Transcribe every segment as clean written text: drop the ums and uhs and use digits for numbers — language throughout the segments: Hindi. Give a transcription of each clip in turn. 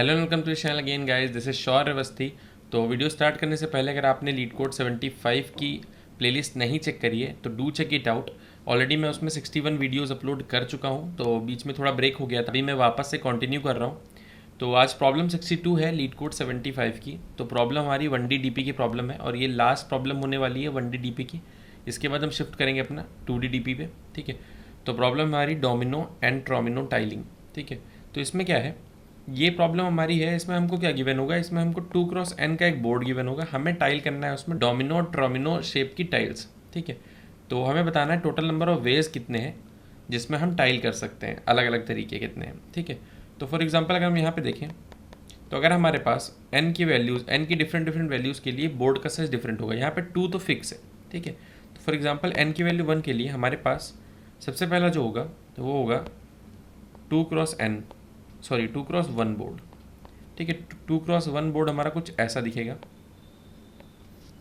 Hello welcome to channel again guys, this is Shaurya Awasthi. तो वीडियो स्टार्ट करने से पहले अगर आपने लीड कोड 75 की प्लेलिस्ट नहीं चेक करी है तो do check it out. Already मैं उसमें 61 वीडियोस अपलोड कर चुका हूं, तो बीच में थोड़ा ब्रेक हो गया था, अभी मैं वापस से कंटिन्यू कर रहा हूं। तो आज प्रॉब्लम 62 है लीड कोड 75 की। तो प्रॉब्लम हमारी 1D DP की प्रॉब्लम है और ये लास्ट प्रॉब्लम होने वाली है 1D DP की। इसके बाद हम शिफ्ट करेंगे अपना 2D DP पे। ठीक है, तो प्रॉब्लम हमारी डोमिनो एंड ट्रोमिनो टाइलिंग। ठीक है, तो इसमें क्या है, ये प्रॉब्लम हमारी है। इसमें हमको क्या गिवन होगा, इसमें हमको 2x n का एक बोर्ड गिवन होगा, हमें टाइल करना है उसमें डोमिनो ट्रोमिनो शेप की टाइल्स। ठीक है, तो हमें बताना है टोटल नंबर ऑफ वेज कितने हैं जिसमें हम टाइल कर सकते हैं, अलग अलग तरीके कितने हैं। ठीक है, तो फॉर एग्जांपल अगर हम यहाँ पे देखें तो अगर हमारे पास n की वैल्यूज़, n की डिफरेंट डिफरेंट वैल्यूज़ के लिए बोर्ड का साइज डिफरेंट होगा। यहाँ पे 2 तो फिक्स है। ठीक है, तो फॉर एग्जांपल n की वैल्यू 1 के लिए हमारे पास सबसे पहला जो होगा तो वो होगा 2x1 बोर्ड। ठीक है, 2x1 बोर्ड हमारा कुछ ऐसा दिखेगा।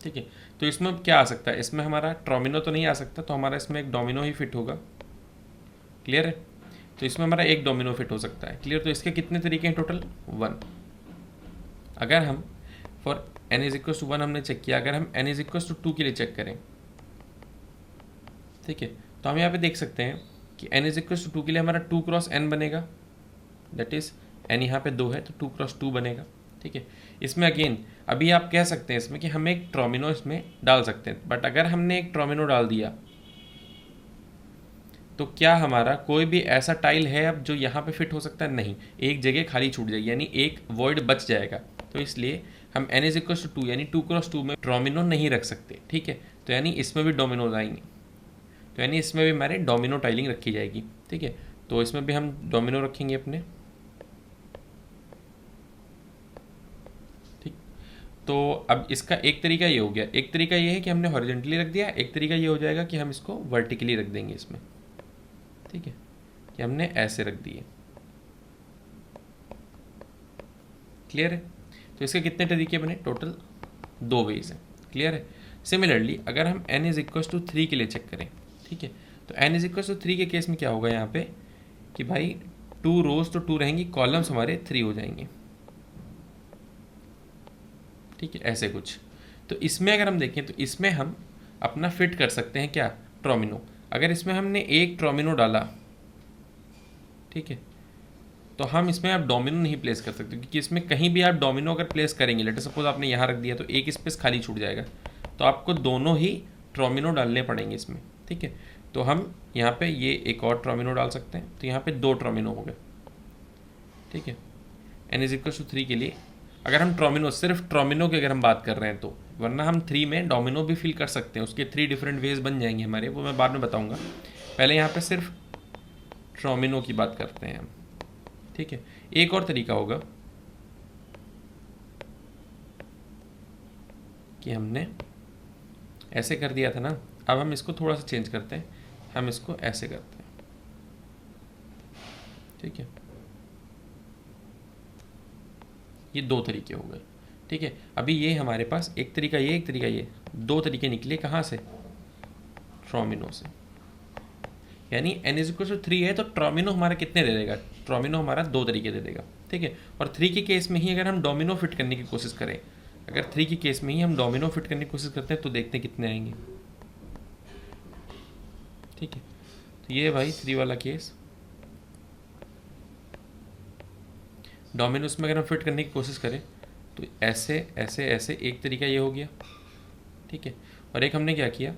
ठीक है, तो इसमें क्या आ सकता है, इसमें हमारा ट्रोमिनो तो नहीं आ सकता, तो हमारा इसमें एक डोमिनो ही फिट होगा। क्लियर है, तो इसमें हमारा एक डोमिनो फिट हो सकता है। क्लियर, तो इसके कितने तरीके हैं टोटल 1। अगर हम for n is equal to 1 हमने चेक किया, अगर हम n इज इक्वल टू 2 के लिए चेक करें, ठीक है, तो हम यहाँ पे देख सकते हैं कि n इज इक्वल टू 2 के लिए हमारा 2x n बनेगा, दैट इज n यहाँ पे 2 है तो 2x2 बनेगा। ठीक है, इसमें अगेन अभी आप कह सकते हैं इसमें कि हम एक ट्रोमिनो इसमें डाल सकते हैं, बट अगर हमने एक ट्रोमिनो डाल दिया तो क्या हमारा कोई भी ऐसा टाइल है अब जो यहाँ पे फिट हो सकता है? नहीं, एक जगह खाली छूट जाएगी, यानी एक वॉइड बच जाएगा। तो इसलिए हम n इज इक्वल टू 2 यानी 2x2 में ट्रोमिनो नहीं रख सकते। ठीक है, तो यानी इसमें भी डोमिनोज आएंगे, तो यानी इसमें भी हमारे डोमिनो टाइलिंग रखी जाएगी। ठीक है, तो इसमें भी हम डोमिनो रखेंगे अपने। ठीक, तो अब इसका एक तरीका ये हो गया, एक तरीका ये है कि हमने हॉरिजॉन्टली रख दिया, एक तरीका ये हो जाएगा कि हम इसको वर्टिकली रख देंगे इसमें। ठीक है, कि हमने ऐसे रख दिए। क्लियर है, तो इसके कितने तरीके बने, टोटल 2 वेज हैं। क्लियर है, सिमिलरली अगर हम n इज इक्वल टू 3 के लिए चेक करें, ठीक है, तो n इज इक्वल टू 3 के केस में क्या होगा यहाँ पे कि भाई 2 रोज तो 2 रहेंगी, कॉलम्स हमारे 3 हो जाएंगे। ठीक है, ऐसे कुछ। तो इसमें अगर हम देखें तो इसमें हम अपना फिट कर सकते हैं क्या, ट्रोमिनो। अगर इसमें हमने एक ट्रोमिनो डाला, ठीक है, तो हम इसमें आप डोमिनो नहीं प्लेस कर सकते, क्योंकि इसमें कहीं भी आप डोमिनो अगर प्लेस करेंगे, लेट सपोज आपने यहाँ रख दिया तो एक स्पेस खाली छूट जाएगा, तो आपको दोनों ही ट्रोमिनो डालने पड़ेंगे इसमें। ठीक है, तो हम यहाँ पे ये एक और ट्रोमिनो डाल सकते हैं, तो यहाँ पे 2 ट्रोमिनो हो गए। ठीक है, n इज इक्वल टू 3 के लिए अगर हम ट्रोमिनो, सिर्फ ट्रोमिनो की अगर हम बात कर रहे हैं तो, वरना हम 3 में डोमिनो भी फिल कर सकते हैं, उसके 3 डिफरेंट वेज बन जाएंगे हमारे, वो मैं बाद में बताऊंगा। पहले यहाँ पे सिर्फ ट्रोमिनो की बात करते हैं हम। ठीक है, एक और तरीका होगा कि हमने ऐसे कर दिया था ना, अब हम इसको थोड़ा सा चेंज करते हैं, हम इसको ऐसे करते हैं। ठीक है, ये 2 तरीके हो गए। ठीक है, अभी ये हमारे पास एक तरीका ये, एक तरीका ये, 2 तरीके निकले कहाँ से, ट्रोमिनो से। यानी n इज इक्वल टू 3 है तो ट्रोमिनो हमारा कितने दे देगा, ट्रोमिनो हमारा 2 तरीके दे देगा। ठीक है, और 3 के केस में ही अगर हम डोमिनो फिट करने की कोशिश करें, अगर 3 के केस में ही हम डोमिनो फिट करने की कोशिश करते हैं तो देखते हैं कितने आएंगे। ठीक है, तो ये भाई 3 वाला केस, डोमिनोस में अगर हम फिट करने की कोशिश करें तो ऐसे ऐसे ऐसे, एक तरीका ये हो गया। ठीक है, और एक हमने क्या किया,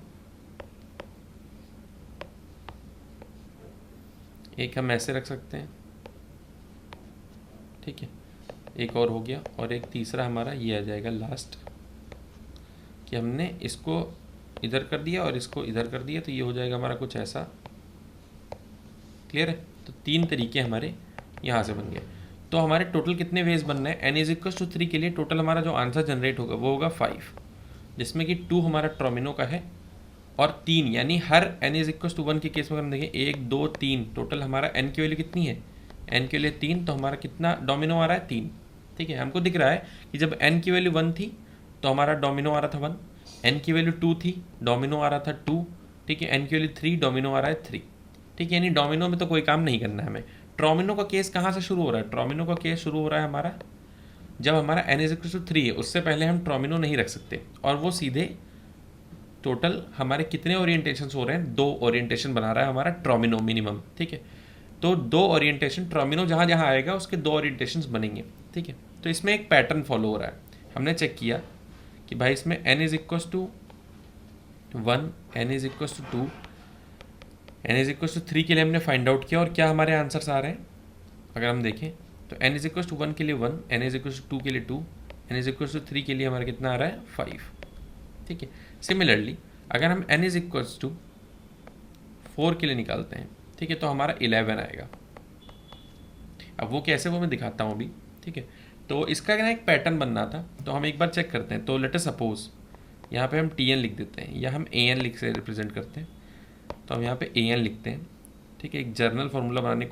एक हम ऐसे रख सकते हैं। ठीक है, एक और हो गया, और एक तीसरा हमारा ये आ जाएगा लास्ट, कि हमने इसको इधर कर दिया और इसको इधर कर दिया, तो ये हो जाएगा हमारा कुछ ऐसा। क्लियर है, तो 3 तरीके हमारे यहाँ से बन गए। तो हमारे टोटल कितने वेज बनना है, n इज इक्वल टू 3 के लिए टोटल हमारा जो आंसर जनरेट होगा वो होगा 5, जिसमें कि 2 हमारा ट्रोमिनो का है और 3, यानी हर n इज इक्वल टू 1 के केस में हम देखें 1 2 3, टोटल हमारा n की वैल्यू कितनी है, n के लिए 3, तो हमारा कितना डोमिनो आ रहा है 3। ठीक है, हमको दिख रहा है कि जब n की वैल्यू 1 थी तो हमारा डोमिनो आ रहा था 1, n की वैल्यू 2 थी, डोमिनो आ रहा था 2। ठीक है, n की वैल्यू 3, डोमिनो आ रहा है 3। ठीक है, यानी डोमिनो में तो कोई काम नहीं करना है हमें। ट्रोमिनो का केस कहाँ से शुरू हो रहा है, ट्रोमिनो का केस शुरू हो रहा है हमारा जब हमारा n इज इक्वल टू 3 है उससे पहले हम ट्रोमिनो नहीं रख सकते, और वो सीधे टोटल हमारे कितने ओरिएंटेशन हो रहे हैं, 2 ओरिएंटेशन बना रहा है हमारा ट्रोमिनो मिनिमम, ठीक है। तो 2 ओरिएंटेशन ट्रोमिनो जहाँ जहाँ आएगा उसके 2 ओरिएंटेशन बनेंगे, ठीक है। तो इसमें एक पैटर्न फॉलो हो रहा है। हमने चेक किया कि भाई इसमें n is equal to 1, n is equal to 2, n is equal to 3 के लिए हमने फाइंड आउट किया, और क्या हमारे आंसर्स आ रहे हैं अगर हम देखें तो n इज इक्वल टू 1 के लिए 1, n इज इक्वल टू 2 के लिए 2, n इज इक्वल टू 3 के लिए हमारा कितना आ रहा है 5, ठीक है। सिमिलरली अगर हम n इज इक्वल टू 4 के लिए निकालते हैं, ठीक है, तो हमारा 11 आएगा। अब वो कैसे, वो मैं दिखाता हूँ अभी, ठीक है। तो इसका क्या एक पैटर्न बनना था, तो हम एक बार चेक करते हैं। तो लेट अस सपोज यहाँ पे हम tn लिख देते हैं, या हम an लिख से रिप्रेजेंट करते हैं। तो हम यहाँ पे an लिखते हैं, ठीक है। एक जर्नल फार्मूला बनाने की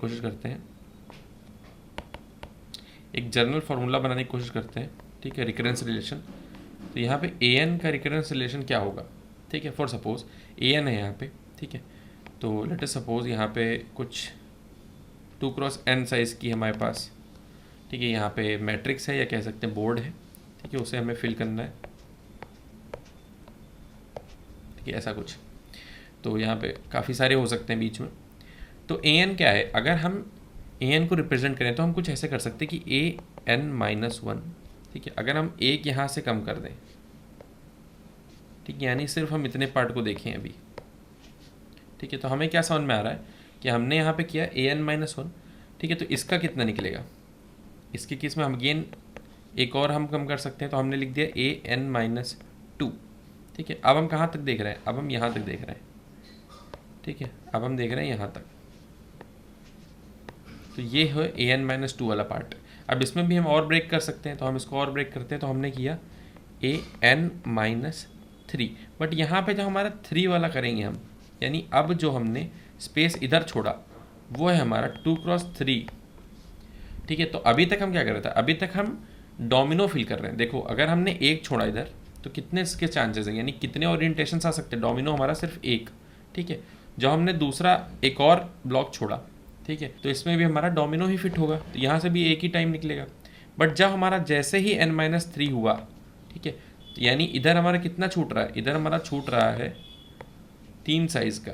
कोशिश करते हैं, ठीक है, रिकरेंस रिलेशन। तो यहाँ पे an का रिकरेंस रिलेशन क्या होगा, ठीक है। फॉर सपोज an है यहाँ पे, ठीक है। तो लेट अस सपोज यहाँ पे कुछ 2x n साइज़ की हमारे पास, ठीक है, यहाँ पे मैट्रिक्स है या कह सकते हैं बोर्ड है, ठीक है, उसे हमें फिल करना है, ठीक है, ऐसा कुछ। तो यहाँ पे काफ़ी सारे हो सकते हैं बीच में। तो an क्या है, अगर हम an को रिप्रेजेंट करें तो हम कुछ ऐसे कर सकते हैं कि an-1, ठीक है। अगर हम एक यहाँ से कम कर दें, ठीक है, यानी सिर्फ हम इतने पार्ट को देखें अभी, ठीक है, तो हमें क्या समझ में आ रहा है कि हमने यहाँ पे किया an-1, ठीक है। तो इसका कितना निकलेगा, इसके केस में हम अगेन एक और हम कम कर सकते हैं, तो हमने लिख दिया an-2, ठीक है। अब हम कहाँ तक देख रहे हैं, अब हम यहाँ तक देख रहे हैं, ठीक है। अब हम देख रहे हैं यहाँ तक, तो ये है an-2 वाला पार्ट। अब इसमें भी हम और ब्रेक कर सकते हैं, तो हम इसको और ब्रेक करते हैं। तो हमने किया an-3, बट यहाँ पे जो हमारा 3 वाला करेंगे हम, यानी अब जो हमने स्पेस इधर छोड़ा वो है हमारा 2x3, ठीक है। तो अभी तक हम क्या कर रहे थे, अभी तक हम डोमिनो फिल कर रहे हैं। देखो अगर हमने एक छोड़ा इधर तो कितने इसके चांसेस हैं, यानी कितने ओरिएंटेशन आ सकते हैं, डोमिनो हमारा सिर्फ एक, ठीक है। जब हमने दूसरा एक और ब्लॉक छोड़ा, ठीक है, तो इसमें भी हमारा डोमिनो ही फिट होगा, तो यहाँ से भी एक ही टाइम निकलेगा। बट जब हमारा जैसे ही n-3 हुआ, ठीक है, तो यानी इधर हमारा कितना छूट रहा है, इधर हमारा छूट रहा है 3 साइज़ का,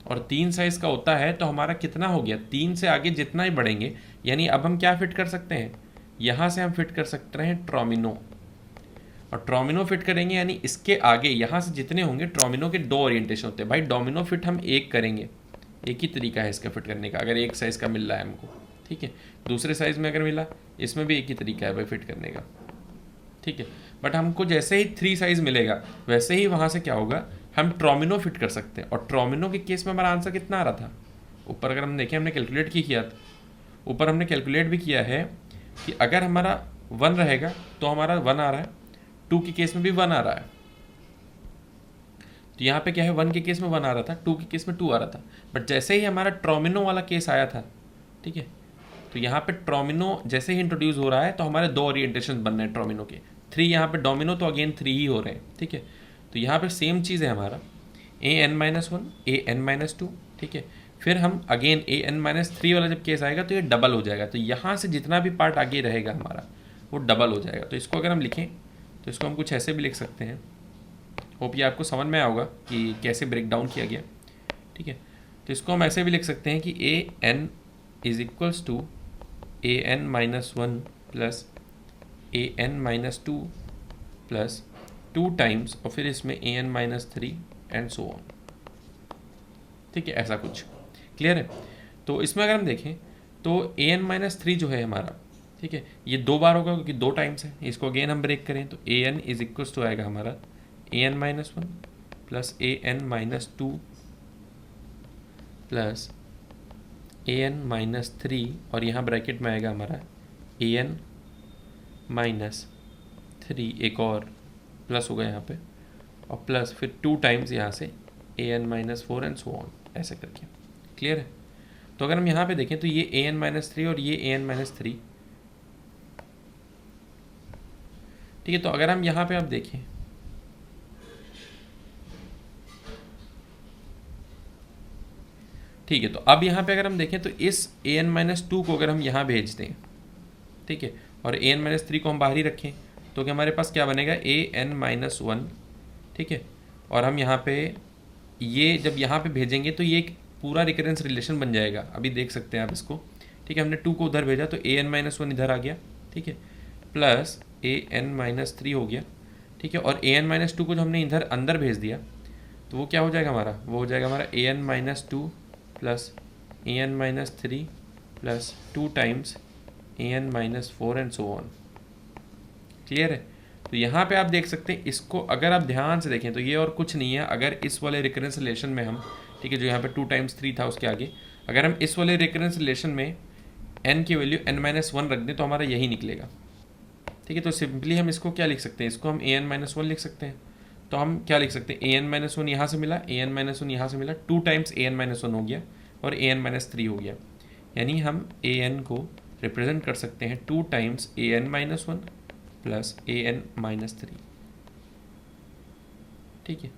और 3 साइज़ का होता है तो हमारा कितना हो गया, 3 से आगे जितना ही बढ़ेंगे, यानी अब हम क्या फिट कर सकते हैं, यहाँ से हम फिट कर सकते हैं ट्रोमिनो, और ट्रोमिनो फिट करेंगे यानी इसके आगे यहाँ से जितने होंगे, ट्रोमिनो के 2 ओरिएंटेशन होते हैं भाई। डोमिनो फिट हम एक करेंगे, एक ही तरीका है इसका फिट करने का, अगर एक साइज़ का मिल रहा है हमको, ठीक है। दूसरे साइज़ में अगर मिला, इसमें भी एक ही तरीका है भाई फिट करने का, ठीक है। बट हमको जैसे ही 3 साइज़ मिलेगा वैसे ही वहाँ से क्या होगा, हम ट्रोमिनो फिट कर सकते हैं। और ट्रोमिनो के केस में हमारा आंसर कितना आ रहा था, ऊपर अगर हम देखें हमने कैलकुलेट किया था, ऊपर हमने कैलकुलेट भी किया है कि अगर हमारा 1 रहेगा तो हमारा 1 आ रहा है, 2 के केस में भी 1 आ रहा है। तो यहाँ पे क्या है, 1 के केस में 1 आ रहा था, 2 के केस में 2 आ रहा था। बट जैसे ही हमारा ट्रोमिनो वाला केस आया था, ठीक है, तो यहाँ पे ट्रोमिनो जैसे ही इंट्रोड्यूस हो रहा है तो हमारे 2 ओरिएंटेशन बन रहे हैं ट्रोमिनो के, 3 यहाँ पे डोमिनो तो अगेन 3 ही हो रहे हैं, ठीक है। तो यहाँ पे सेम चीज़ है हमारा an-1 an-2, ठीक है। फिर हम अगेन an-3 वाला जब केस आएगा तो ये डबल हो जाएगा, तो यहाँ से जितना भी पार्ट आगे रहेगा हमारा वो डबल हो जाएगा। तो इसको अगर हम लिखें तो इसको हम कुछ ऐसे भी लिख सकते हैं, होप ये आपको समझ में आएगा कि कैसे ब्रेक डाउन किया गया, ठीक है। तो इसको हम ऐसे भी लिख सकते हैं कि an is equals to an-1 plus an-2 plus 2 times, और फिर इसमें an-3 एंड सो ऑन, ठीक है, ऐसा कुछ। क्लियर है। तो इसमें अगर हम देखें तो an-3 जो है हमारा, ठीक है, ये 2 बार होगा क्योंकि 2 टाइम्स है। इसको अगेन हम ब्रेक करें तो an इज इक्वल्स टू आएगा हमारा an-1 plus an-2 plus an-3, और यहाँ ब्रैकेट में आएगा हमारा an-3, एक और प्लस होगा यहाँ पे, और प्लस फिर 2 टाइम्स यहाँ से an-4 एंड सो ऑन, ऐसे करके। क्लियर है। तो अगर हम यहाँ पे देखें तो ये an-3 और ये an-3, ठीक है। तो अगर हम यहाँ पे आप देखें, ठीक है, तो अब यहाँ पे अगर हम देखें तो इस an-2 को अगर हम यहाँ भेज दें, ठीक है, और ए एन माइनस थ्री को हम बाहर ही रखें तो क्या हमारे पास क्या बनेगा, ए एन माइनस वन। ठीक है, और हम यहाँ पे ये जब यहाँ पे भेजेंगे तो ये एक पूरा रिकरेंस रिलेशन बन जाएगा, अभी देख सकते हैं आप इसको। ठीक है, हमने टू को उधर भेजा तो ए एन माइनस वन इधर आ गया। ठीक है, plus a n minus three हो गया। ठीक है, और ए एन माइनस टू को जो हमने इधर अंदर भेज दिया तो वो क्या हो जाएगा हमारा, वो हो जाएगा हमारा a n minus two plus a n minus three plus two times a n minus four and so on. Clear है? तो यहाँ पे आप देख सकते हैं इसको, अगर आप ध्यान से देखें तो ये और कुछ नहीं है। अगर इस वाले रिकरेंस रिलेशन में हम, ठीक है, जो यहाँ पे टू टाइम्स थ्री था उसके आगे, अगर हम इस वाले रिकरेंस रिलेशन में n की वैल्यू n माइनस वन रख दें तो हमारा यही निकलेगा। ठीक है, तो सिंपली हम इसको क्या लिख सकते हैं, इसको हम ए एन माइनस वन लिख सकते हैं। तो हम क्या लिख सकते हैं, ए एन माइनस वन यहाँ से मिला, ए एन माइनस वन यहाँ से मिला, to times a n minus one हो गया और ए एन माइनस थ्री हो गया। यानी हम ए एन को रिप्रेजेंट कर सकते हैं to times a n minus one plus a n minus three. ठीक है,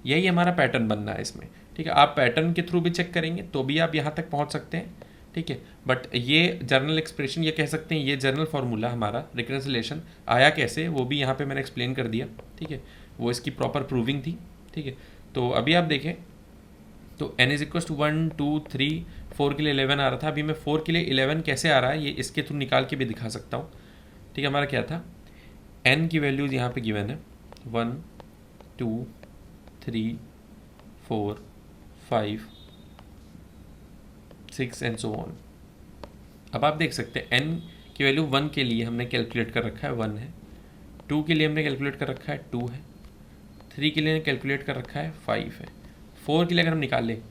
यही हमारा पैटर्न बनना है इसमें। ठीक है, आप पैटर्न के थ्रू भी चेक करेंगे तो भी आप यहाँ तक पहुँच सकते हैं। ठीक है, बट ये जर्नल एक्सप्रेशन, ये कह सकते हैं ये जर्नल फार्मूला हमारा रिकन्सिलेशन आया कैसे, वो भी यहाँ पे मैंने एक्सप्लेन कर दिया। ठीक है, वो इसकी प्रॉपर प्रूविंग थी। ठीक है, तो अभी आप देखें तो n is equal to one two three, four के लिए 11 आ रहा था, अभी मैं फोर के लिए 11 कैसे आ रहा है ये इसके थ्रू निकाल के भी दिखा सकता हूँ। ठीक है, हमारा क्या था, n की वैल्यूज़ यहाँ पे गिवन है, one two three four five six and so on. अब आप देख सकते हैं n की वैल्यू वन के लिए हमने कैलकुलेट कर रखा है वन है, टू के लिए हमने कैलकुलेट कर रखा है टू है, थ्री के लिए कैलकुलेट कर रखा है फाइव है, फोर के लिए अगर हम निकालें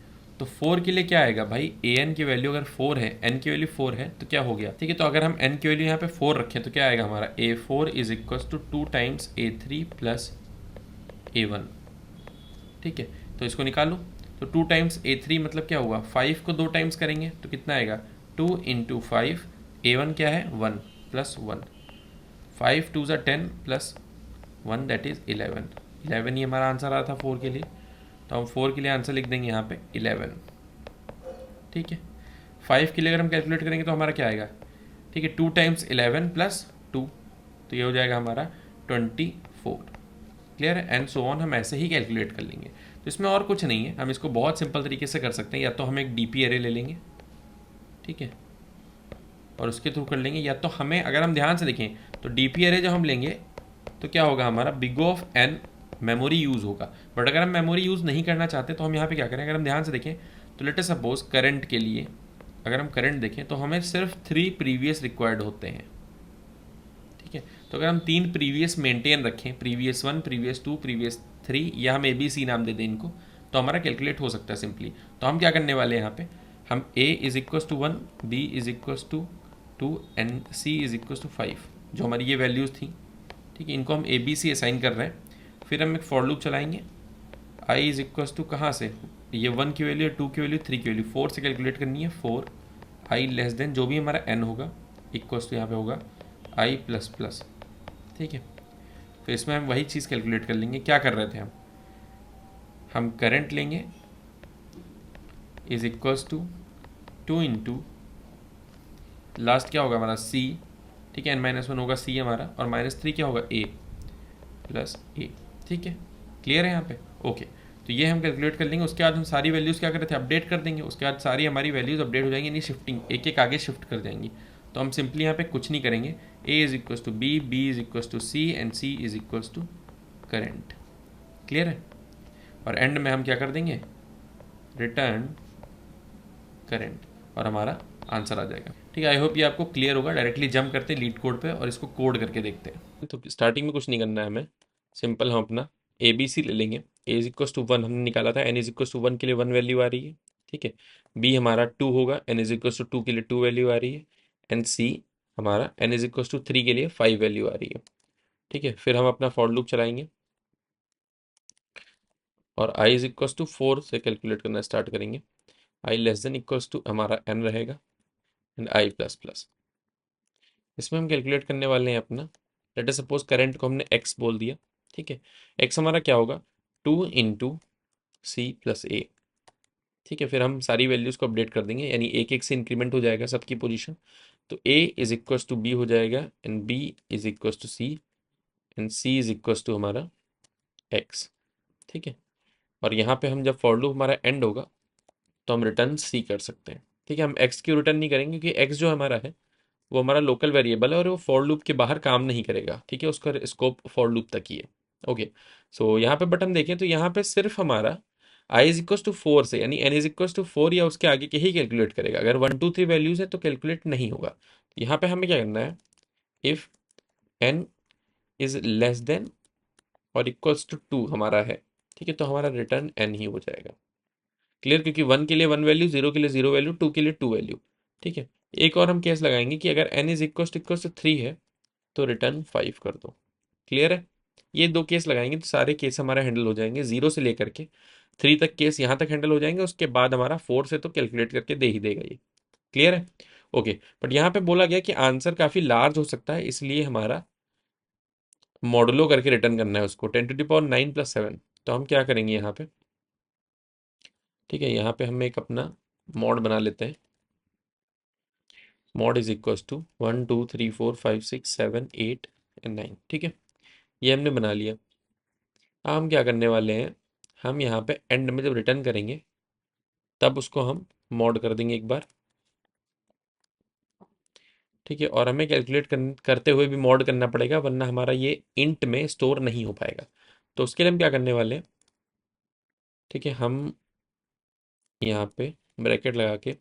तो फोर के लिए क्या आएगा भाई, ए एन की वैल्यू अगर फोर है, एन की वैल्यू फोर है तो क्या हो गया। ठीक है, तो अगर हम एन की वैल्यू यहाँ पे फोर रखें तो क्या आएगा हमारा, a four is equal to two times a three plus a one. ठीक है, तो इसको निकालो तो टू टाइम्स ए थ्री मतलब क्या हुआ, फाइव को दो टाइम्स करेंगे तो कितना आएगा, two into five, a one क्या है one plus one, five two ज़ा ten plus one that is 11। 11 ही हमारा आंसर आ रहा था फोर के लिए, तो हम फोर के लिए आंसर लिख देंगे यहाँ पे 11। ठीक है, फाइव के लिए अगर हम कैलकुलेट करेंगे तो हमारा क्या आएगा, ठीक है, टू टाइम्स 11 प्लस टू, तो ये हो जाएगा हमारा 24। क्लियर है, एंड सो ऑन हम ऐसे ही कैलकुलेट कर लेंगे। तो इसमें और कुछ नहीं है, हम इसको बहुत सिंपल तरीके से कर सकते हैं, या तो हम एक डी पी एरे ले लेंगे, ठीक है, और उसके थ्रू कर लेंगे, या तो हमें, अगर हम ध्यान से देखें तो डी पी एरे जब हम लेंगे तो क्या होगा हमारा, big of n memory use होगा। बट अगर हम मेमोरी यूज़ नहीं करना चाहते तो हम यहाँ पे क्या करें, अगर हम ध्यान से देखें तो लेट अस सपोज करंट के लिए अगर हम करंट देखें तो हमें सिर्फ थ्री प्रीवियस रिक्वायर्ड होते हैं। ठीक है, तो अगर हम तीन प्रीवियस मेंटेन रखें, previous one, previous two, previous three, या हम ए बी सी नाम दे दें इनको, तो हमारा कैलकुलेट हो सकता है सिंपली। तो हम क्या करने वाले हैं यहाँ पे, हम a is equals to one, b is equals to two and c is equals to five, जो हमारी ये वैल्यूज़ थी। ठीक है, इनको हम ए बी सी असाइन कर रहे हैं। फिर हम एक फॉर लूप चलाएंगे, आई इज इक्वस टू कहाँ से, ये वन की वैल्यू, टू की वैल्यू, थ्री की वैल्यू, फोर से कैलकुलेट करनी है, फोर आई लेस देन जो भी हमारा एन होगा इक्वस टू यहाँ पे होगा आई प्लस प्लस। ठीक है, तो इसमें हम वही चीज़ कैलकुलेट कर लेंगे। क्या कर रहे थे हम करंट लेंगे is equals to two into last क्या होगा हमारा सी, ठीक है, एन माइनस वन होगा सी हमारा, और माइनस थ्री क्या होगा ए प्लस ए। ठीक है, क्लियर है यहाँ पे, ओके। तो ये हम कैलकुलेट कर लेंगे, उसके बाद हम सारी वैल्यूज़ क्या कर रहे थे, अपडेट कर देंगे। उसके बाद सारी हमारी वैल्यूज़ अपडेट हो जाएंगी, यानी शिफ्टिंग एक एक आगे शिफ्ट कर जाएंगी। तो हम सिंपली यहाँ पे कुछ नहीं करेंगे, a is equals to b, b is equals to c and c is equals to current. Clear है, और एंड में हम क्या कर देंगे, रिटर्न करेंट, और हमारा आंसर आ जाएगा। ठीक है, आई होप ये आपको क्लियर होगा। डायरेक्टली जंप करते हैं लीड कोड पे और इसको कोड करके देखते हैं। तो स्टार्टिंग में कुछ नहीं करना है हमें, सिंपल हम अपना ए बी सी ले लेंगे। A is equals to one हमने निकाला था, n is equals to one के लिए वन वैल्यू आ रही है। ठीक है, बी हमारा टू होगा, N is equals to two के लिए टू वैल्यू आ रही है, एंड सी हमारा N is equals two three के लिए फाइव वैल्यू आ रही है। ठीक है, फिर हम अपना फॉर लूप चलाएंगे और I is equals to four से कैलकुलेट करना स्टार्ट करेंगे। आई लेस देन इक्वल्स टू हमारा एन रहेगा एंड आई प्लस प्लस। इसमें हम कैलकुलेट करने वाले हैं अपना, लेट अस सपोज करंट को हमने x बोल दिया। ठीक है, x हमारा क्या होगा, टू इंटू सी प्लस ए। ठीक है, फिर हम सारी वैल्यूज़ को अपडेट कर देंगे, यानी एक एक से इंक्रीमेंट हो जाएगा सबकी पोजीशन। तो a is equals to B हो जाएगा and b is equals to c and c is equals to हमारा x। ठीक है, और यहाँ पे हम जब फॉर लूप हमारा एंड होगा तो हम रिटर्न सी कर सकते हैं। ठीक है, हम एक्स की रिटर्न नहीं करेंगे क्योंकि एक्स जो हमारा है वो हमारा लोकल वेरिएबल है और वो फॉर लूप के बाहर काम नहीं करेगा। ठीक है, उसका स्कोप फॉर लूप तक ही है। ओके, सो यहाँ पे बट हम देखें तो यहाँ पे सिर्फ हमारा I is equal to four से, यानी N is equal to four या उसके आगे के ही कैलकुलेट करेगा। अगर 1 2 3 वैल्यूज है तो कैलकुलेट नहीं होगा। यहाँ पे हमें क्या करना है, if N is less than और इक्वल्स टू 2 हमारा है, ठीक है, तो हमारा रिटर्न एन ही हो जाएगा। क्लियर, क्योंकि 1 के लिए 1 वैल्यू, 0 के लिए 0 वैल्यू, 2 के लिए 2 वैल्यू। ठीक है, एक और हम केस लगाएंगे कि अगर n इज इक्वल टू 3 है तो रिटर्न 5 कर दो। क्लियर है, ये दो केस लगाएंगे तो सारे केस हमारे हैंडल हो जाएंगे। 0 से लेकर के 3 तक केस यहाँ तक हैंडल हो जाएंगे, उसके बाद हमारा 4 से तो कैलकुलेट करके दे ही देगा ये। क्लियर है, ओके। बट यहाँ पे बोला गया कि आंसर काफ़ी लार्ज हो सकता है, इसलिए हमारा मॉडुलो करके रिटर्न करना है उसको, 10⁻9+7। तो हम क्या करेंगे यहाँ पे, ठीक है, यहाँ पे हम एक अपना मॉड बना लेते हैं। Mod is equal to 1 2 3 4 5 6 7 8 and 9। ठीक है, ये हमने बना लिया। अब हम क्या करने वाले हैं, हम यहाँ पे एंड में जब रिटर्न करेंगे तब उसको हम मॉड कर देंगे एक बार। ठीक है, और हमें कैलकुलेट करते हुए भी मॉड करना पड़ेगा, वरना हमारा ये इंट में स्टोर नहीं हो पाएगा। तो उसके लिए हम क्या करने वाले हैं, ठीक है, हम यहाँ पे ब्रैकेट लगा के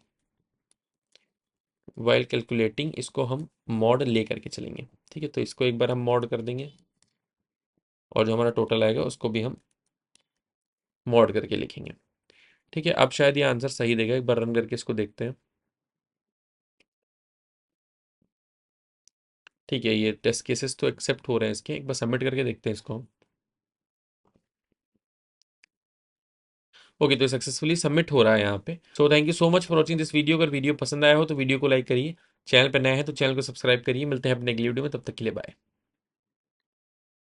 वाइल कैलकुलेटिंग इसको हम मॉड ले करके चलेंगे। ठीक है, तो इसको एक बार हम मॉड कर देंगे और जो हमारा टोटल आएगा उसको भी हम मॉड करके लिखेंगे। ठीक है, अब शायद ये आंसर सही देगा, एक बार रन करके इसको देखते हैं। ठीक है, ये टेस्ट केसेस तो एक्सेप्ट हो रहे हैं इसके, एक बार सबमिट करके देखते हैं इसको हम। ओके, तो सक्सेसफुली सबमिट हो रहा है यहाँ पे। So thank you so much for watching this video. अगर वीडियो पसंद आया हो तो वीडियो को लाइक करिए, चैनल पर नया है तो चैनल को सब्सक्राइब करिए। मिलते हैं अपने अगली वीडियो में, तब तक के लिए बाय।